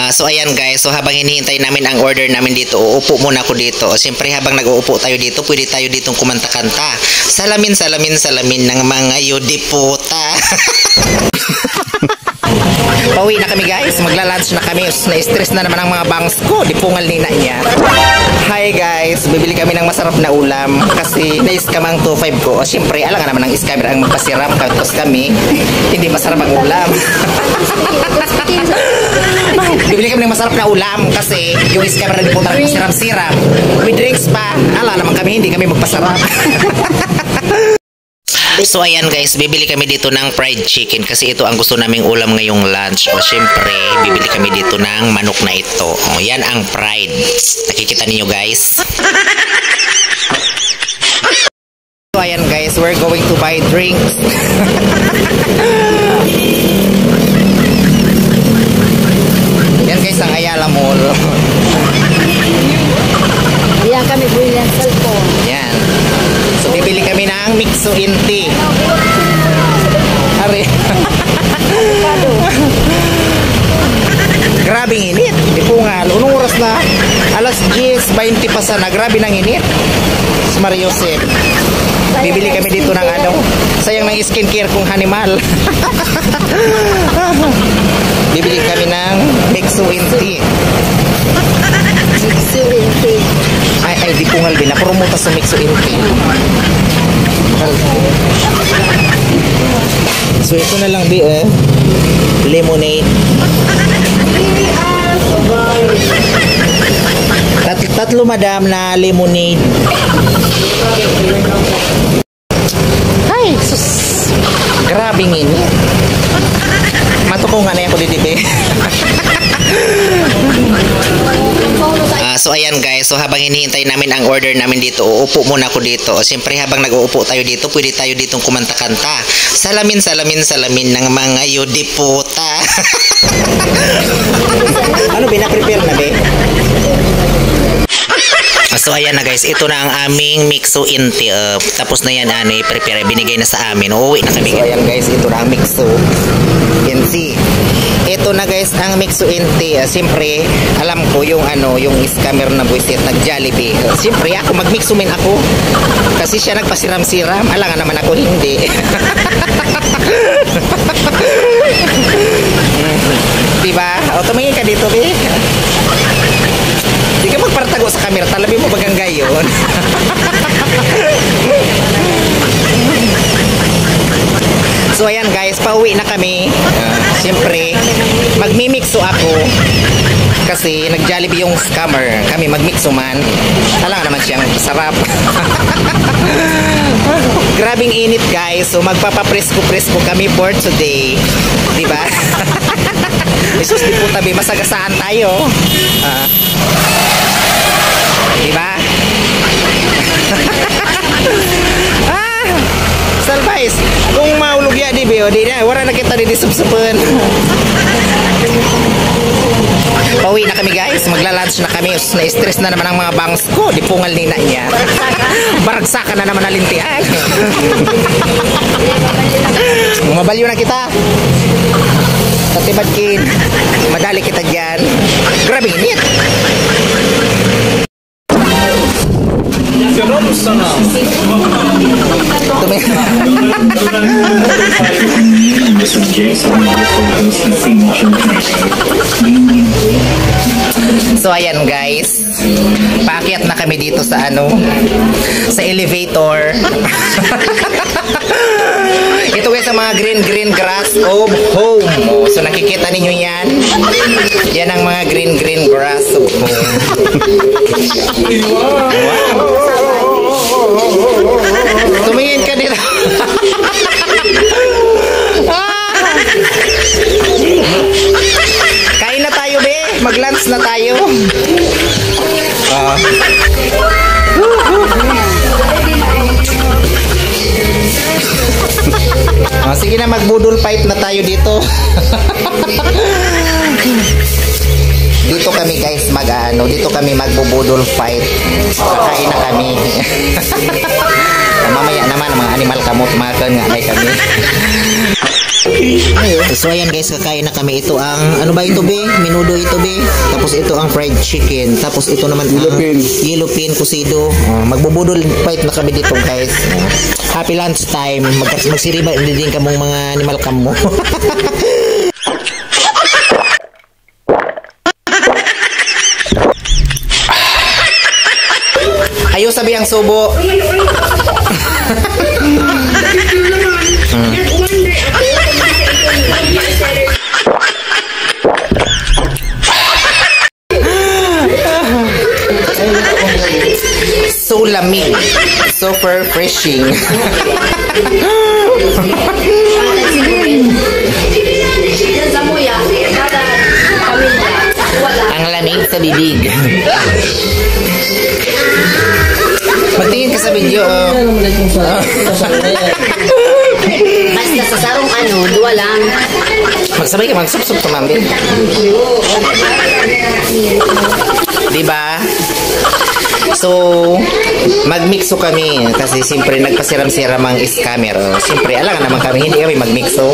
So ayan guys, so habang hinihintay namin ang order namin dito, uupo muna ako dito. Siyempre habang nag-uupo tayo dito, pwede tayo ditong kumanta-kanta. Salamin ng mga yudiputa. Pauwi na kami guys, magla-lunch na kami. Na-stress na naman ang mga bangs ko, di pungal nina niya. Hi guys, bibili kami ng masarap na ulam kasi na-scam ang 2.5 ko. Siyempre, alam nga naman ang scammer ang magpasiram, tapos kami, hindi masarap ang ulam. Bibili kami ng masarap na ulam kasi yung scammer na pumunta ng siram-siram. With drinks pa, alam naman kami, hindi kami magpasarap. So ayan guys, bibili kami dito ng fried chicken kasi ito ang gusto naming ulam ngayong lunch. O syempre, bibili kami dito ng manok na ito. O yan ang fried. Nakikita niyo guys. So ayan guys, we're going to buy drinks. Yan guys ang Ayala Mall. Yan kami buli ng cellphone. Yan. So bibili kami ng Mixo Inti. Ari. Grabing init. Di pungal. Unong oras na? Alas 10:20 pa sana. Grabe ng init. Si Mario Josep. Bibili kami dito ng ano. Sayang ng skincare kong Hanimal. Bibili kami ng Mixo Inti. Mixo Inti. Ay, di pungal din. Napromote sa Mixo Inti. So ito na lang di lemonade. Tatlo madam na lemonade. Ay, sus. Grabing init. Matukungan na ako dito. So ayan guys, so habang hinihintay namin ang order namin dito, uupo muna ako dito. Siyempre habang nag-uupo tayo dito, pwede tayo ditong kumanta-kanta. Salamin ng mga yudiputa. Ano bina-prepare na be? So ayan na guys, ito na ang aming Mixo Inti. Tapos na yan, prepare, binigay na sa amin. Uuwi na kami. So ayan guys, ito na ang Mixo Inti. Ito na guys ang Mixo Inti. Siyempre, alam ko yung yung scammer na buisit, nag-Jollibee. Siyempre, ako mag-Mixo min ako. Kasi siya nagpasiram-siram. Alam nga naman ako hindi. Diba? O, tumingin ka dito, be. Di ka magpartago sa camera, talabi mo bagang gayon. So ayan guys, pauwi na kami. Siyempre, magmimixo ako. Kasi nag-Jollibee yung scammer. Kami magmixo man. Alam naman siyang sarap. Grabing init guys. So magpapapresko-presko kami for today. Diba? Isus di po tabi, masagasaan tayo. Diba? Salvais, kung maulog ya di bio, di na, wala na kita di disubsupan. Pauwi na kami guys, magla-lunch na kami. Na-stress na naman ang mga bangs ko, di pungal nina niya. Baragsakan na naman nalintian. Mabalyo na kita. Tatibadkin, madali kita dyan. Grabe init. So ayan guys, paakyat na kami dito sa sa elevator. Ito guys ang mga green grass of home. So nakikita ninyo yan. Yan ang mga green grass of home. Wow. Tumingin ka dito. Kain na tayo be. Mag-lunch na tayo. Sige na, magbudol fight na tayo dito. Dito kami guys dito kami magbubudol fight. Kakain na kami. Mamaya naman mga animal kamot makan nga kami. So ayan guys, kakain na kami. Ito ang, ano ba ito be? Menudo ito be. Tapos ito ang fried chicken. Tapos ito naman ang yellow pin kusido. Magbubudol fight na kami dito guys. Happy lunch time. Magsiriba din kamong mga animal cam mo. Ayaw sabi ang subo. So lamig. So refreshing. Ang lamig sa bibig. Magtingin ka sa video. Basta sa sarong ano, dua lang. Magsabay ka, magsup-sup sa mami. Diba? So, magmixo kami kasi siyempre nagpasiram-siram ang scammer. Siyempre, alam naman kami, hindi kami magmixo.